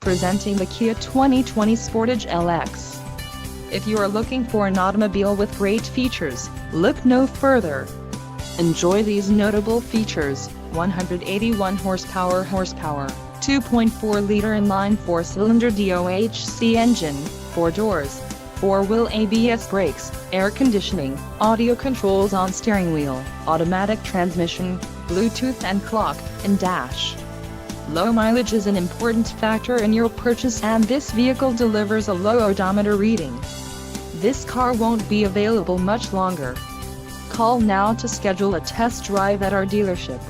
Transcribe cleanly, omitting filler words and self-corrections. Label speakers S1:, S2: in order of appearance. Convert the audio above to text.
S1: Presenting the Kia 2020 Sportage LX. If you are looking for an automobile with great features, look no further. Enjoy these notable features: 181 horsepower, 2.4-liter inline 4-cylinder DOHC engine, 4 doors, 4-wheel ABS brakes, air conditioning, audio controls on steering wheel, automatic transmission, Bluetooth and clock, and dash. Low mileage is an important factor in your purchase, and this vehicle delivers a low odometer reading. This car won't be available much longer. Call now to schedule a test drive at our dealership.